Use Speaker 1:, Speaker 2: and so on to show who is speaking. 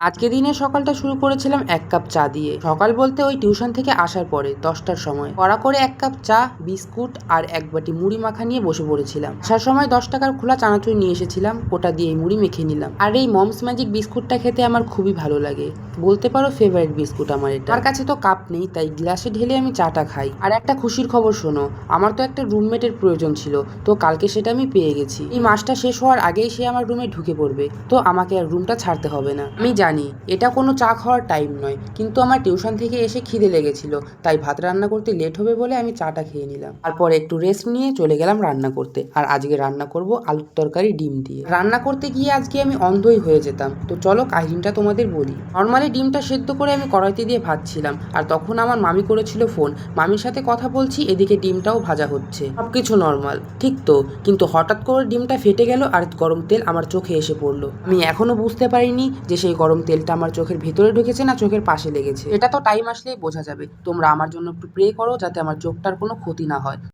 Speaker 1: আজকে দিনের সকালটা শুরু করেছিলাম এক কাপ চা দিয়ে। সকাল বলতে ওই টিউশন থেকে আসার পরে 10টার সময় কড়া করে এক কাপ চা, বিস্কুট আর এক বাটি মুড়ি মাখা নিয়ে বসে পড়েছিলাম। আসার সময় 10 টাকার খোলা চানাচুর নিয়ে এসেছিলাম, ওটা দিয়ে মুড়ি মেখে নিলাম। আর এই মমস ম্যাজিক বিস্কুটটা খেতে আমার খুবই ভালো লাগে, বলতে পারো ফেভারিট বিস্কুট আমার এটা। আমার কাছে তো কাপ নেই, তাই গ্লাসে ঢেলে আমি চাটা খাই। আর একটা খুশির খবর শোনো, আমার তো একটা রুমমেটের প্রয়োজন ছিল, তো কালকে সেটা আমি পেয়ে গেছি। এই মাসটা শেষ হওয়ার আগেই সে আমার রুমে ঢুকে পড়বে, তো আমাকে আর রুমটা ছাড়তে হবে না। আমি জানি এটা কোনো চা খাওয়ার টাইম নয়, কিন্তু আমার টিউশন থেকে এসে খিদে লেগেছিল, তাই ভাত রান্না করতে লেট হবে বলে আমি চাটা খেয়ে নিলাম। তারপরে একটু রেস্ট নিয়ে চলে গেলাম রান্না করতে। আর আজকে রান্না করব আলুর তরকারি ডিম দিয়ে। রান্না করতে গিয়ে আজকে আমি অন্ধই হয়ে যেতাম, তো চলো কাহিনীটা তোমাদের বলি। নর্মালি ডিমটা সেদ্ধ করে আমি কড়াইতে দিয়ে ভাজছিলাম, আর তখন আমার মামি করেছিল ফোন। মামির সাথে কথা বলছি, এদিকে ডিমটাও ভাজা হচ্ছে, সবকিছু নর্মাল ঠিক তো। কিন্তু হঠাৎ করে ডিমটা ফেটে গেল আর গরম তেল আমার চোখে এসে পড়লো। আমি এখনো বুঝতে পারিনি যে সেই গরম তেলটা আমার চোখের ভেতরে ঢুকেছে না চোখের পাশে লেগেছে। এটা তো টাইম আসলেই বোঝা যাবে। তোমরা আমার জন্য একটু প্রে করো যাতে আমার চোখটার কোনো ক্ষতি না হয়।